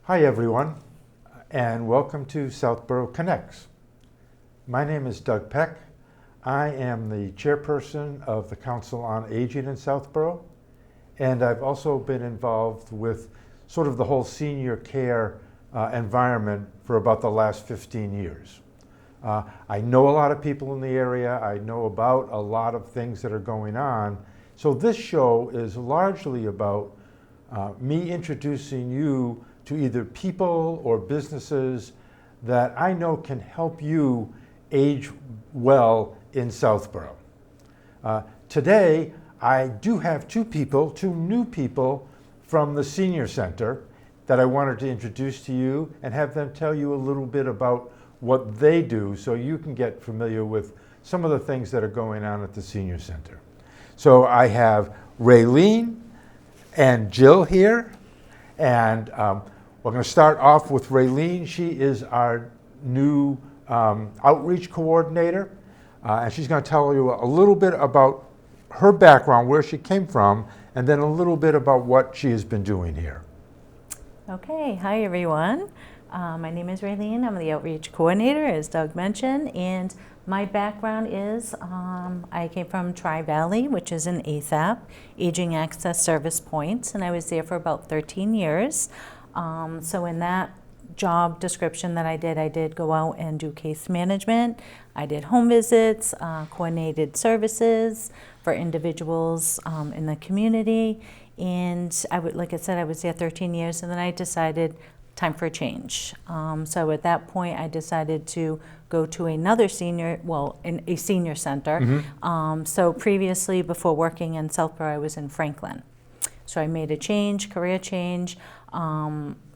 Hi everyone, and welcome to Southborough Connects. My name is Doug Peck. I am the chairperson of the Council on Aging in Southborough, and I've also been involved with sort of the whole senior care environment for about the last 15 years. I know a lot of people in the area. I know about a lot of things that are going on. So this show is largely about me introducing you to either people or businesses that I know can help you age well in Southborough. Today, I do have two new people from the Senior Center that I wanted to introduce to you and have them tell you a little bit about what they do so you can get familiar with some of the things that are going on at the Senior Center. So I have Raeleen and Jill here, and we're going to start off with Raeleen. She is our new outreach coordinator, and she's going to tell you a little bit about her background, where she came from, and then a little bit about what she has been doing here. Okay, hi everyone. My name is Raeleen. I'm the outreach coordinator, as Doug mentioned, and my background is I came from Tri-Valley, which is an ASAP, Aging Access Service Points, and I was there for about 13 years. So in that job description that I did go out and do case management. I did home visits, coordinated services for individuals in the community, and like I said, I was there 13 years, and then I decided time for a change. So at that point, I decided to go to another a senior center. Mm-hmm. So previously, before working in Southborough, I was in Franklin. So I made a change, career change.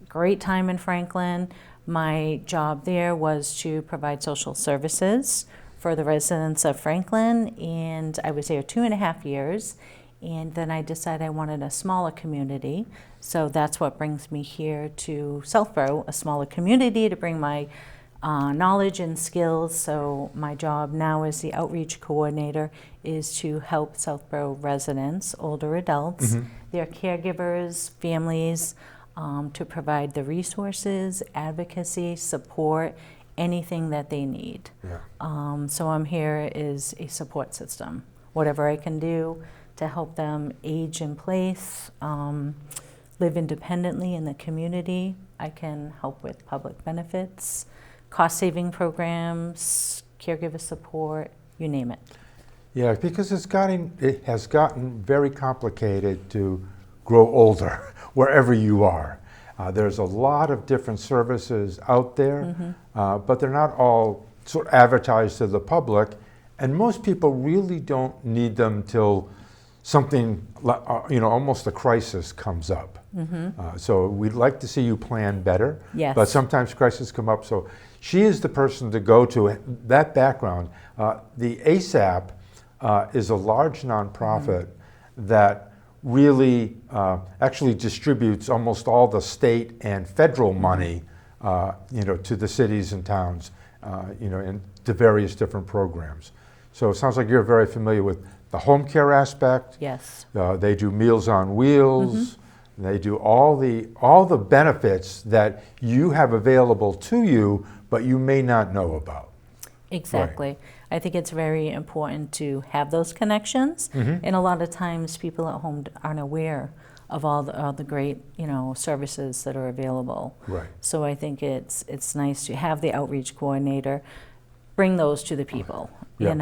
Great time in Franklin. My job there was to provide social services for the residents of Franklin, and I was there 2.5 years. And then I decided I wanted a smaller community. So that's what brings me here to Southborough, a smaller community, to bring my knowledge and skills. So my job now as the outreach coordinator is to help Southborough residents, older adults, Mm-hmm. their caregivers, families, to provide the resources, advocacy, support, anything that they need. Yeah. So I'm here as a support system. Whatever I can do to help them age in place, live independently in the community. I can help with public benefits, cost-saving programs, caregiver support, you name it. Yeah, because it has gotten very complicated to grow older wherever you are. There's a lot of different services out there, Mm-hmm. but they're not all sort of advertised to the public, and most people really don't need them till something, almost a crisis comes up. Mm-hmm. So we'd like to see you plan better, Yes. but sometimes crises come up. So she is the person to go to. That background, the ASAP is a large nonprofit that really actually distributes almost all the state and federal money, to the cities and towns, and to various different programs. So it sounds like you're very familiar with the home care aspect. Yes. They do Meals on Wheels. Mm-hmm. They do all the benefits that you have available to you, but you may not know about. Exactly. Right. I think it's very important to have those connections, Mm-hmm. and a lot of times people at home aren't aware of all the great services that are available. Right. So I think it's nice to have the outreach coordinator bring those to the people. Yeah.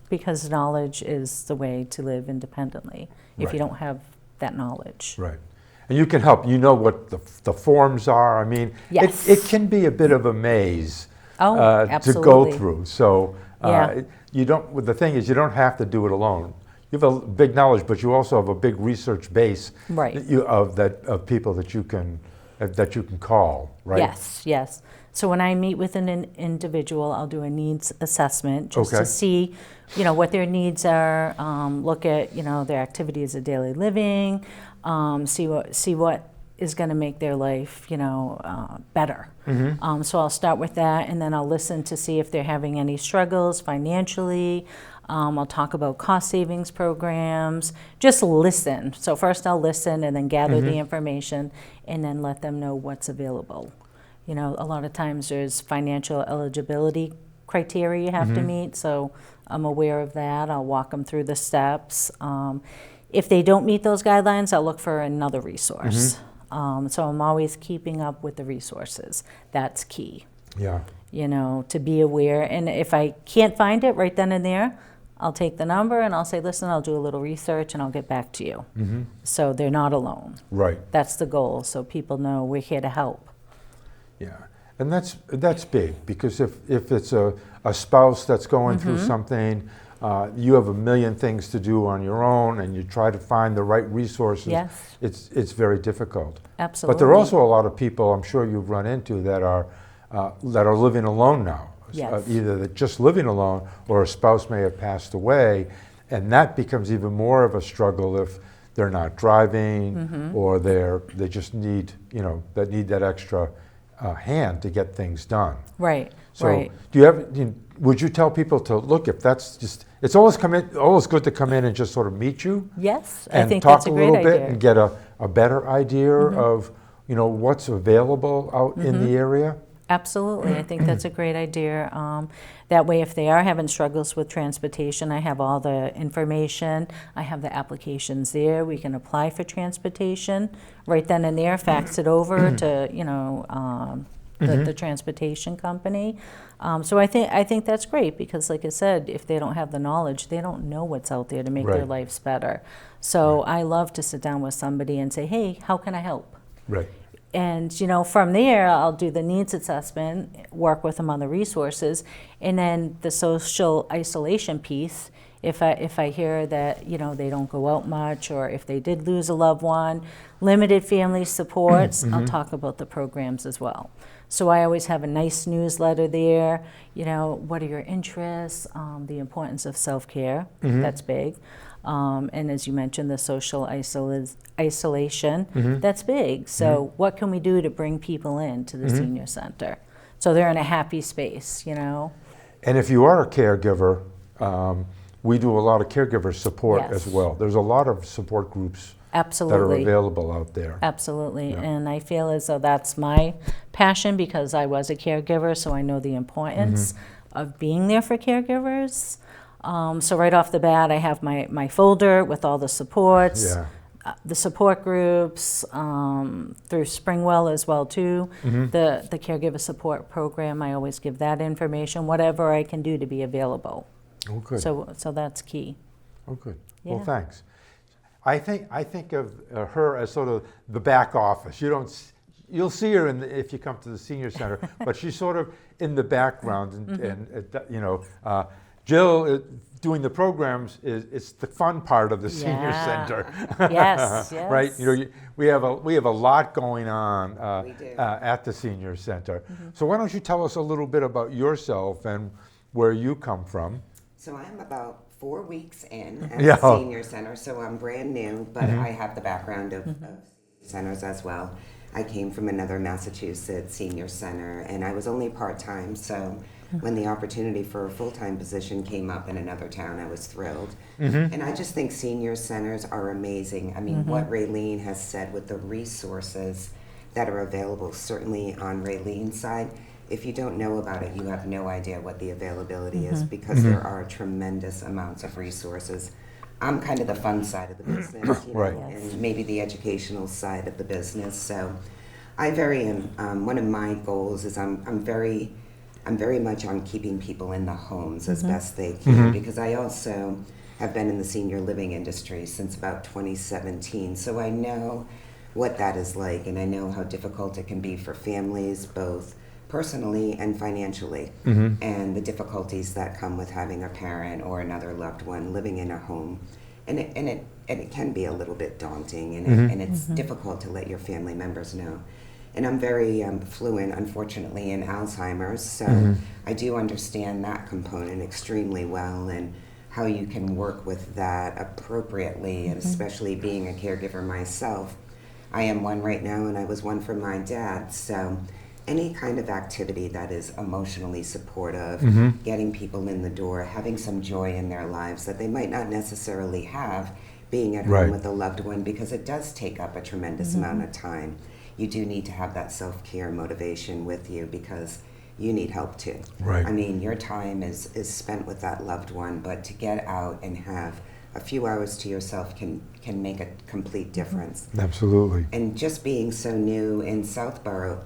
Because knowledge is the way to live independently. If Right. you don't have that knowledge. Right. And you can help. You know what the forms are. I mean, Yes. it can be a bit of a maze Oh, to absolutely. go through. So Yeah. the thing is, you don't have to do it alone. You have a big knowledge, but you also have a big research base Right. of people that you can call, right? Yes. So when I meet with an individual, I'll do a needs assessment just Okay. to see, what their needs are. Look at, their activities of daily living. See what is going to make their life, better. Mm-hmm. So I'll start with that, and then I'll listen to see if they're having any struggles financially, I'll talk about cost savings programs, just listen. So first I'll listen and then gather the information and then let them know what's available. You know, a lot of times there's financial eligibility criteria you have to meet, so I'm aware of that. I'll walk them through the steps. If they don't meet those guidelines, I'll look for another resource. So I'm always keeping up with the resources. That's key. Yeah. You know, to be aware. And if I can't find it right then and there, I'll take the number and I'll say, listen, I'll do a little research and I'll get back to you. So they're not alone. Right. That's the goal, so people know we're here to help. Yeah, and that's big, because if it's a spouse that's going through something, you have a million things to do on your own, and you try to find the right resources. Yes. It's very difficult. Absolutely. But there are also a lot of people, I'm sure you've run into, that are living alone now. Yes. Either they're just living alone, or a spouse may have passed away, and that becomes even more of a struggle if they're not driving, or they just need, you know, need that extra hand to get things done. Right. So right. do you have? Would you tell people to look, if that's just? It's always good to come in and just sort of meet you. Yes, I And think talk that's a a great little bit idea. and get a better idea of, you know, what's available out in the area. Absolutely, I think that's a great idea. That way, if they are having struggles with transportation, I have all the information. I have the applications there. We can apply for transportation right then and there, fax it over to, you know, the transportation company. So I think that's great, because like I said, if they don't have the knowledge, they don't know what's out there to make their Right. lives better. So I love to sit down with somebody and say, hey, how can I help? Right. And, you know, from there, I'll do the needs assessment, work with them on the resources, and then the social isolation piece. If I hear that, you know, they don't go out much, or if they did lose a loved one, limited family supports, I'll talk about the programs as well. So I always have a nice newsletter there. You know, what are your interests? The importance of self-care, that's big. And as you mentioned, the social isolation, that's big. So what can we do to bring people into the senior center so they're in a happy space, you know? And if you are a caregiver, we do a lot of caregiver support Yes. as well. There's a lot of support groups Absolutely. that are available out there. Absolutely. Yeah. And I feel as though that's my passion, because I was a caregiver, so I know the importance of being there for caregivers. So right off the bat, I have my folder with all the supports, Yeah. the support groups, through Springwell as well too. The caregiver support program, I always give that information, whatever I can do to be available. Oh, good. So that's key. Oh, good. Yeah. Well, thanks. I think of her as sort of the back office. You'll see her if you come to the senior center, but she's sort of in the background, and you know, Jill doing the programs it's the fun part of the senior center. Yes, yes. Right. You know, we have a lot going on We do. at the senior center. So why don't you tell us a little bit about yourself and where you come from? So I'm about 4 weeks in at Yeah. the senior center, so I'm brand new, but I have the background of centers as well. I came from another Massachusetts senior center, and I was only part-time, so when the opportunity for a full-time position came up in another town, I was thrilled. And I just think senior centers are amazing. I mean, what Raeleen has said with the resources that are available, certainly on Raeleen's side, if you don't know about it, you have no idea what the availability is, because there are tremendous amounts of resources. I'm kind of the fun side of the business, you know, Right. Yes. and maybe the educational side of the business. So I one of my goals is I'm very much on keeping people in the homes as best they can, because I also have been in the senior living industry since about 2017. So I know what that is like, and I know how difficult it can be for families, both personally and financially, and the difficulties that come with having a parent or another loved one living in a home. And it can be a little bit daunting, and it's difficult to let your family members know. And I'm very fluent, unfortunately, in Alzheimer's, so I do understand that component extremely well, and how you can work with that appropriately, and especially being a caregiver myself. I am one right now, and I was one for my dad, so any kind of activity that is emotionally supportive, getting people in the door, having some joy in their lives that they might not necessarily have being at home with a loved one, because it does take up a tremendous amount of time. You do need to have that self-care motivation with you because you need help too. Right. I mean, your time is spent with that loved one, but to get out and have a few hours to yourself can make a complete difference. Absolutely. And just being so new in Southborough,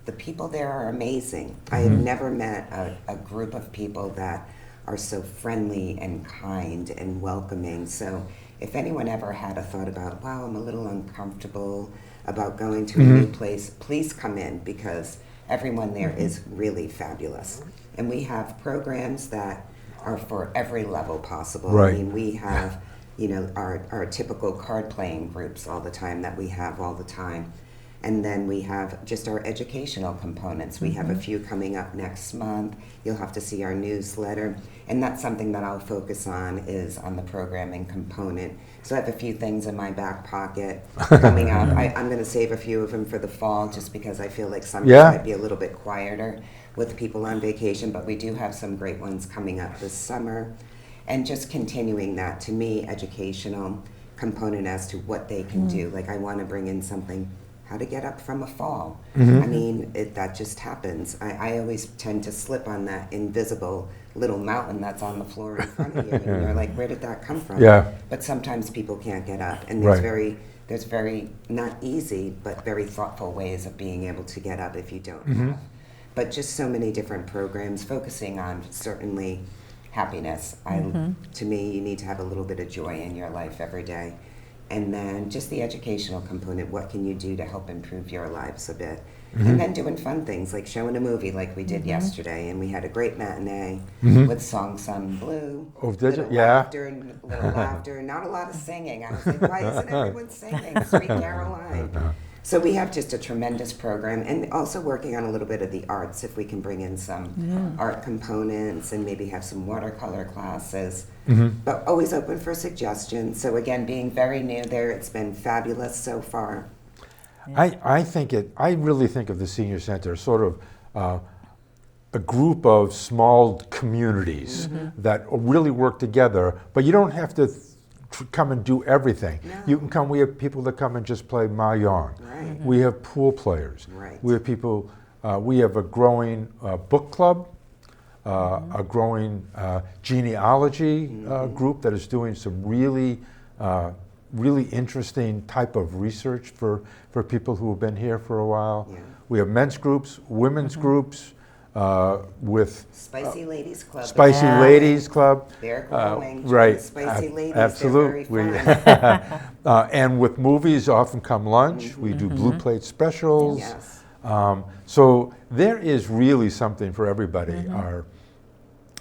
the people there are amazing. I have never met a group of people that are so friendly and kind and welcoming. So if anyone ever had a thought about, wow, I'm a little uncomfortable about going to a new place, please come in, because everyone there is really fabulous. And we have programs that are for every level possible. Right. I mean, we have, you know, our typical card playing groups all the time that we have all the time. And then we have just our educational components. We have a few coming up next month. You'll have to see our newsletter. And that's something that I'll focus on, is on the programming component. So I have a few things in my back pocket coming up. I'm going to save a few of them for the fall, just because I feel like summer might be a little bit quieter with people on vacation. But we do have some great ones coming up this summer. And just continuing that, to me, educational component as to what they can do. Like, I want to bring in something, how to get up from a fall. I mean, that just happens. I always tend to slip on that invisible little mountain that's on the floor in front of you, and you're like, where did that come from? Yeah. But sometimes people can't get up, and there's very not easy, but very thoughtful ways of being able to get up if you don't have. But just so many different programs focusing on certainly happiness. To me, you need to have a little bit of joy in your life every day. And then just the educational component, what can you do to help improve your lives a bit? And then doing fun things like showing a movie like we did yesterday, and we had a great matinee with Song Sung Blue. Oh, did little you? Yeah. Little laughter, not a lot of singing. I was like, why isn't everyone singing? Sweet Caroline. So we have just a tremendous program, and also working on a little bit of the arts, if we can bring in some art components and maybe have some watercolor classes, but always open for suggestions. So again, being very new there, it's been fabulous so far. I really think of the senior center as sort of a group of small communities that really work together, but you don't have to come and do everything. No. You can come. We have people that come and just play mahjong. Right. We have pool players. Right. We have people. We have a growing book club, a growing genealogy group that is doing some really interesting type of research for people who have been here for a while. Yeah. We have men's groups, women's groups, with Spicy Ladies Club. Spicy Ladies Club. They're growing. Right. Spicy Ladies. Absolutely. They're very fun. And with movies, often come lunch. We do blue plate specials. Yes. So there is really something for everybody. Our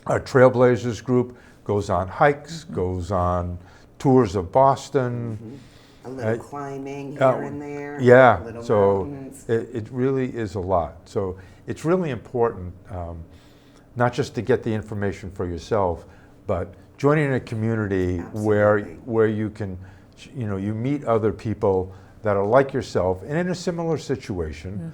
Trailblazers group goes on hikes, goes on tours of Boston. A little climbing here and there. Yeah, Little so mountains. it really is a lot. So it's really important, not just to get the information for yourself, but joining a community where you can, you meet other people that are like yourself and in a similar situation,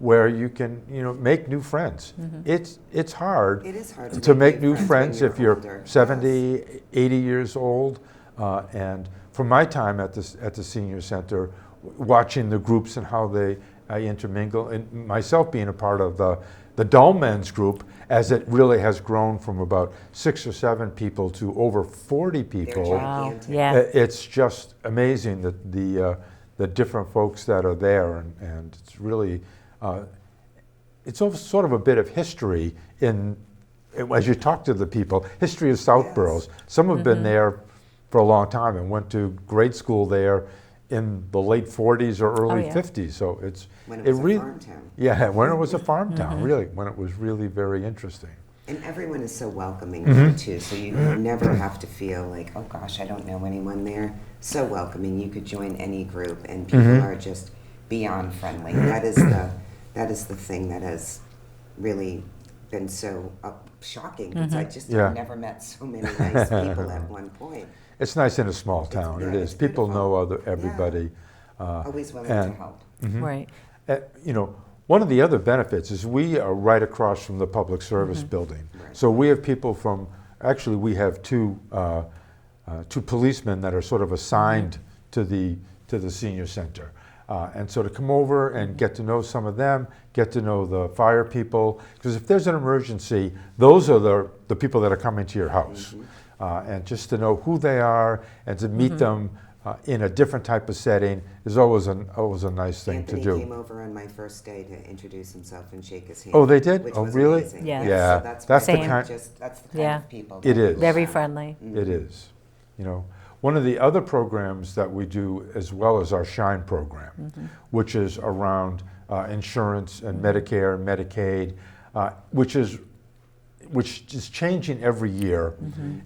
where you can, make new friends. It's hard. It is hard to make new friends when if you're older. 70, Yes. 80 years old, and from my time at the senior center, watching the groups and how they intermingle, and myself being a part of the Dull Men's group, as it really has grown from about 6 or 7 people to over 40 people. They're Wow. gigantic. Yeah. It's just amazing that the different folks that are there, and it's really it's also sort of a bit of history as you talk to the people. History of Southborough. Yes. Some have been there for a long time and went to grade school there in the late 40s or early 50s. So When it was a farm town. Yeah, when it was a farm town, really, when it was really very interesting. And everyone is so welcoming there too, so you never have to feel like, oh gosh, I don't know anyone there. So welcoming. You could join any group, and people are just beyond friendly. That is the thing that has really been so shocking, because I just have never met so many nice people at one point. It's nice in a small town. It is. it's People beautiful. know everybody. Always willing to help. Right. One of the other benefits is we are right across from the public service building. Right. So we have people from, actually we have two policemen that are sort of assigned to the senior center. And so to come over and get to know some of them, get to know the fire people, because if there's an emergency, those are the people that are coming to your house. And just to know who they are and to meet them in a different type of setting is always a nice thing Anthony to do. came over on my first day to introduce himself and shake his hand. Oh, they did? Which Oh, was really? amazing. Yeah. Yeah, So that's that's the really kind- that's the kind Yeah. of people. It that is. we Very have. friendly. It is. You know, one of the other programs that we do as well is our Shine program, which is around insurance and Medicare and Medicaid, which is changing every year,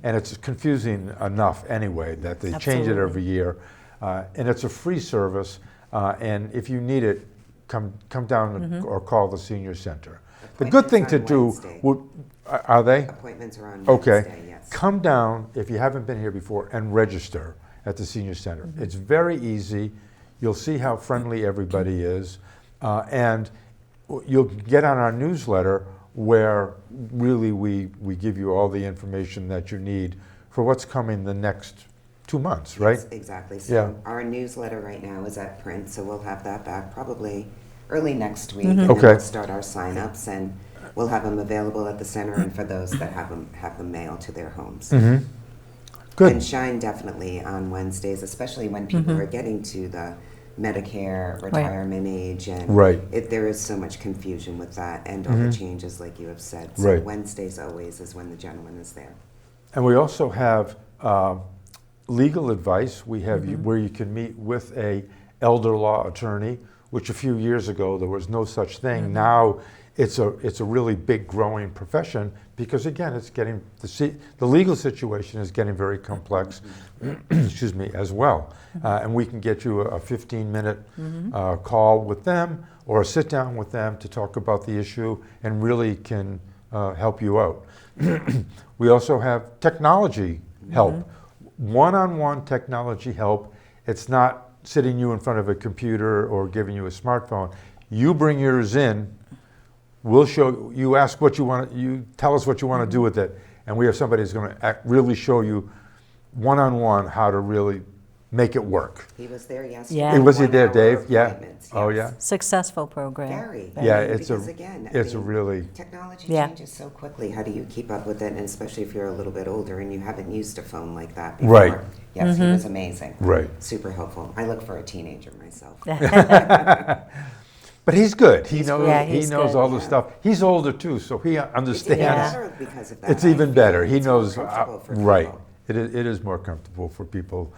and it's confusing enough anyway that they change it Absolutely. every year, and it's a free service, and if you need it, come down or call the senior center. The good thing to do are they? Appointments are on Okay. Wednesday, yes. Come down, if you haven't been here before, and register at the senior center. It's very easy. You'll see how friendly everybody is. And you'll get on our newsletter where really we give you all the information that you need for what's coming the next 2 months, right? Yes, exactly. So Yeah. our newsletter right now is at print, so we'll have that back probably early next week. And then Okay. we'll start our sign-ups, and we'll have them available at the center and for those that have them mailed to their homes. And Good. Shine definitely on Wednesdays, especially when people are getting to the Medicare retirement age, and Right. there is so much confusion with that and all the changes, like you have said. So Right. Wednesdays always is when the gentleman is there. And we also have legal advice. We have where you can meet with a elder law attorney, which a few years ago there was no such thing. Now it's a really big growing profession because again it's getting the legal situation is getting very complex. Excuse me, as well. And we can get you a 15-minute call with them or a sit down with them to talk about the issue and really can help you out. We also have technology help, one-on-one technology help. It's not sitting you in front of a computer or giving you a smartphone. You bring yours in, we'll show you, ask what you want, you tell us what you want to do with it, and we have somebody who's going to really show you one-on-one how to really make it work. He was there yesterday. Yeah. Was he there, 1 hour Dave? Yeah. appointments, Oh, yes. yeah. Successful program. Very. Yeah, I mean, it's a because again, I mean, really technology Yeah. changes so quickly. How do you keep up with it? And especially if you're a little bit older and you haven't used a phone like that before. Right. Yes, he was amazing. right. Super helpful. I look for a teenager myself. But he's good. He He's knows. good. Yeah, he he's knows good. all the Yeah. stuff. He's older too, so he It's even understands. Yeah. better because of that. It's I even feel. better. He It's more knows. comfortable for Right. people. It is more comfortable for people,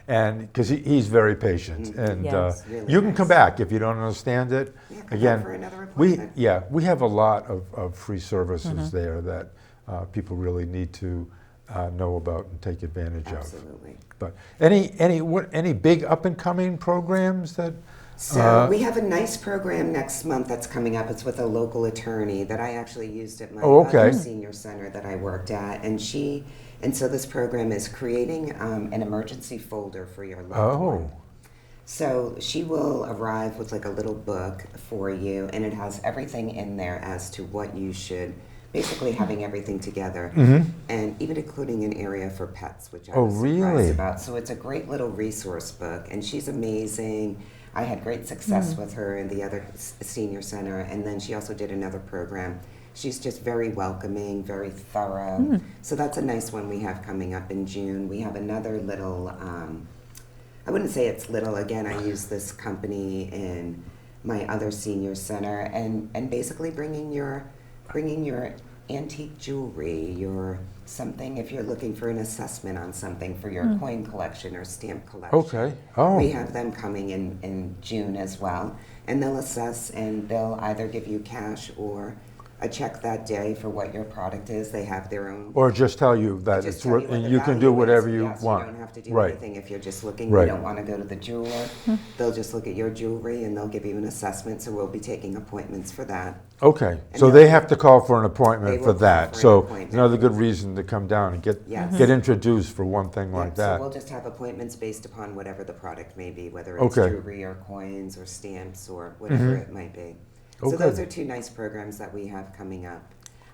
and because he's very patient, and Yes. Really you can come nice. back if you don't understand it. Yeah, come Again, back for another appointment. we have a lot of free services there that people really need to know about and take advantage of. Absolutely. But any big up and coming programs that? So we have a nice program next month that's coming up. It's with a local attorney that I actually used at my Oh, okay. other senior center that I worked at, and so this program is creating an emergency folder for your loved one. Oh, So she will arrive with like a little book for you, and it has everything in there as to what you should, basically having everything together, and even including an area for pets, which I Oh, was surprised really? about. So it's a great little resource book, and she's amazing. I had great success with her in the other senior center, and then she also did another program. She's just very welcoming, very thorough. So that's a nice one we have coming up in June. We have another little, I wouldn't say it's little, again, I use this company in my other senior center, and basically bringing your antique jewelry, your something, if you're looking for an assessment on something for your coin collection or stamp collection. okay. Oh, We have them coming in June as well, and they'll assess and they'll either give you cash or a check that day for what your product is. They have their own. or just tell you that Just it's tell worth, you what and the you can do value is. whatever you Yes, want. You don't have to do Right. anything if you're just looking. Right. You don't want to go to the jeweler. They'll just look at your jewelry and they'll give you an assessment. So we'll be taking appointments for that. Okay, And so they'll- they have to call for an They appointment will for call that. for an So appointment. another good reason to come down and Yes. get introduced for one thing like So that. we'll just have appointments based upon whatever the product may be, whether it's Okay. jewelry or coins or stamps or whatever it might be. Oh, So good. those are two nice programs that we have coming up.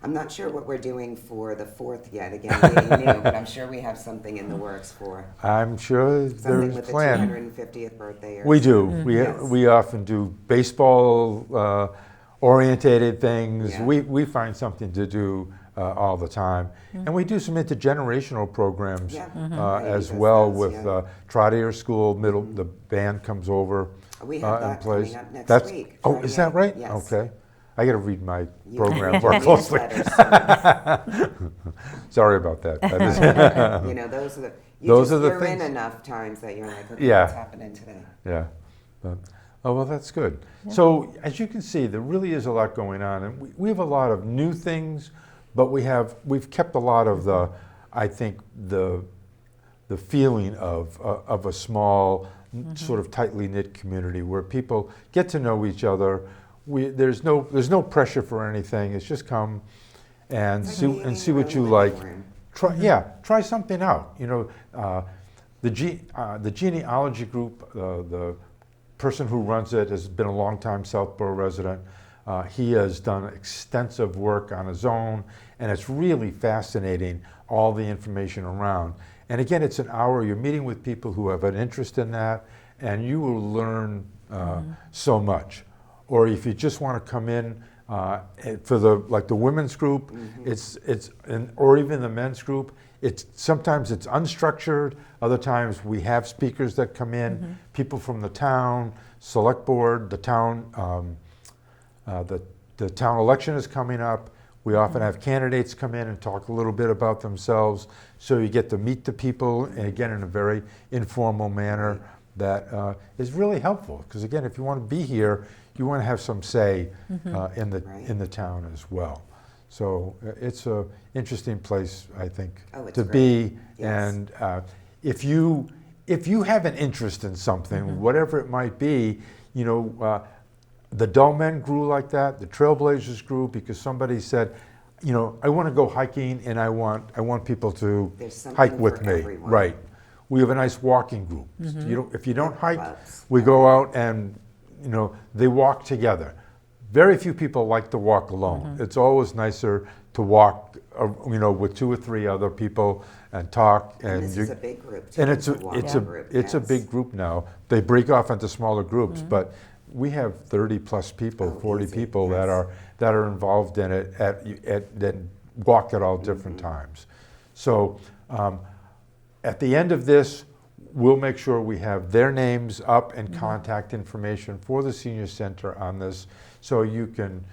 I'm not sure what we're doing for the 4th yet, again, being new, but I'm sure we have something in the works for I'm sure something there's with the plan. 250th birthday. Or We do. Yes. We often do baseball orientated things. Yeah. We find something to do all the time, and we do some intergenerational programs Yeah. as Maybe well those, with yeah. Trotter School. The band comes over. We have and that plays. coming up next That's, week. Oh, is that right? Yes. Okay. I got to read my You program have more your closely. newsletters, Sorry about that. so, you know, those are the. You're things. in enough times that you're like, okay, Yeah. what's happening today? Yeah. Oh, well, that's good. So as you can see, there really is a lot going on. And we have a lot of new things, but we've kept a lot of the, I think, the feeling of a small, sort of tightly knit community where people get to know each other. There's no pressure for anything. It's just come and It's like being in see your what own you living like. room. Try something out. You know, the genealogy group, the person who runs it has been a longtime Southborough resident. He has done extensive work on his own, and it's really fascinating, all the information around. And again, it's an hour. You're meeting with people who have an interest in that, and you will learn so much. Or if you just want to come in for the women's group, or even the men's group, sometimes it's unstructured. Other times we have speakers that come in, people from the town, select board, the town election is coming up. We often have candidates come in and talk a little bit about themselves, so you get to meet the people, and again, in a very informal manner that is really helpful. Because again, if you want to be here, you want to have some say in the town as well. So it's an interesting place, I think, to be. Yes. And if you have an interest in something, whatever it might be, you know, the Dull Men grew like that. The Trailblazers grew because somebody said, you know, I want to go hiking, and I want people to hike with for me. everyone. Right. We have a nice walking group. If you don't hike, Clubs. we go out and, you know, they walk together. Very few people like to walk alone. It's always nicer to walk, you know, with 2 or 3 other people and talk. And this is a big group, too. And it's a group, big group now. They break off into smaller groups, but we have 30 plus people, 40 easy, people yes. that are involved in it that walk at all different times. So at the end of this, we'll make sure we have their names up and contact information for the senior center on this, so you can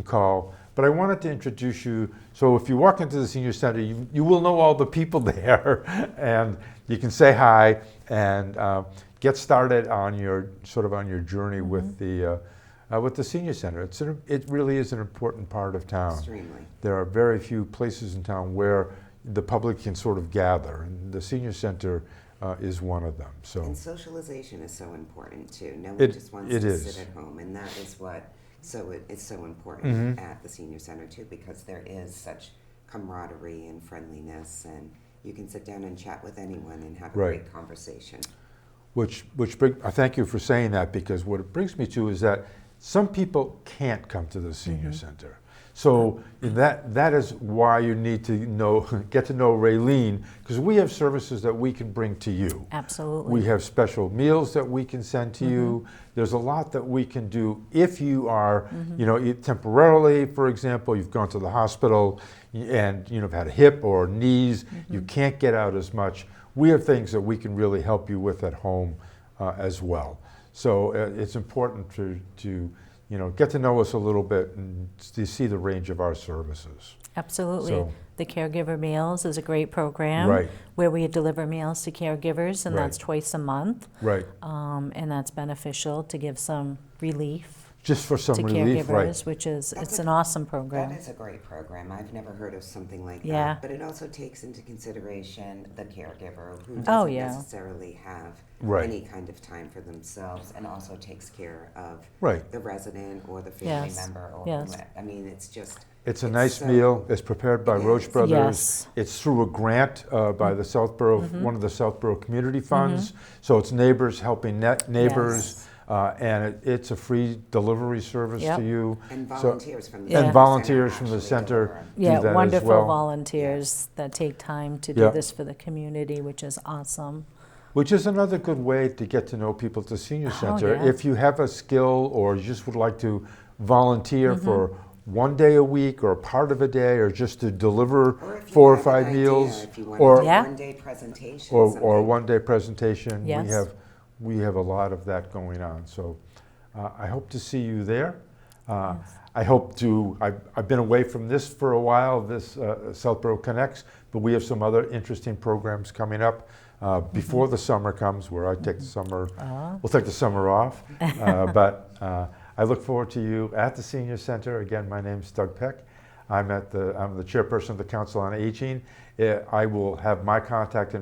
call. But I wanted to introduce you, so if you walk into the senior center, you will know all the people there, and you can say hi and get started on your journey with the senior center. It really is an important part of town. Extremely. There are very few places in town where the public can sort of gather, and the senior center is one of them. So And socialization is so important too. No one It- just wants it to is. sit at home, and that is what. So it's so important at the senior center too, because there is such camaraderie and friendliness, and you can sit down and chat with anyone and have a Right. great conversation. I thank you for saying that, because what it brings me to is that some people can't come to the senior center. So that is why you need to get to know Raeleen, because we have services that we can bring to you. Absolutely. We have special meals that we can send to you. There's a lot that we can do if you are, you know, temporarily, for example, you've gone to the hospital and you've had a hip or knees, you can't get out as much. We have things that we can really help you with at home as well. So it's important to get to know us a little bit and to see the range of our services. Absolutely. So- The Caregiver Meals is a great program Right. where we deliver meals to caregivers, and Right. that's twice a month. Right. And that's beneficial to give some relief Just for some to relief, caregivers, right. which is, That's it's a- an awesome program. That is a great program. I've never heard of something like Yeah. that. But it also takes into consideration the caregiver who Oh, doesn't yeah. necessarily have Right. any kind of time for themselves, and also takes care of Right. the resident or the family Yes. member. Or Yes. whomever. I mean, it's just. It's a nice so- meal. It's prepared by It Roche is. Brothers. Yes. It's through a grant by the Southborough, one of the Southborough community funds. So it's neighbors helping neighbors. Yes. And it's a free delivery service Yep. to you. And So- volunteers from the Yeah. And center volunteers from the actually center deliver. do Yeah, that as wonderful well. volunteers that take time to do Yeah. this for the community, which is awesome. Which is another good way to get to know people at the senior center. yeah. If you have a skill or you just would like to volunteer Mm-hmm. for one day a week or part of a day or just to deliver Or if you 4 or have an 5 idea, meals if you want or to do Yeah. one-day presentation, or something. one-day presentation. Yes. We have a lot of that going on. So I hope to see you there. I hope to, I've been away from this for a while, this Southborough Connects, but we have some other interesting programs coming up before the summer comes, where I take the summer, we'll take the summer off. But I look forward to you at the Senior Center. Again, my name's Doug Peck. I'm the chairperson of the Council on Aging. I will have my contact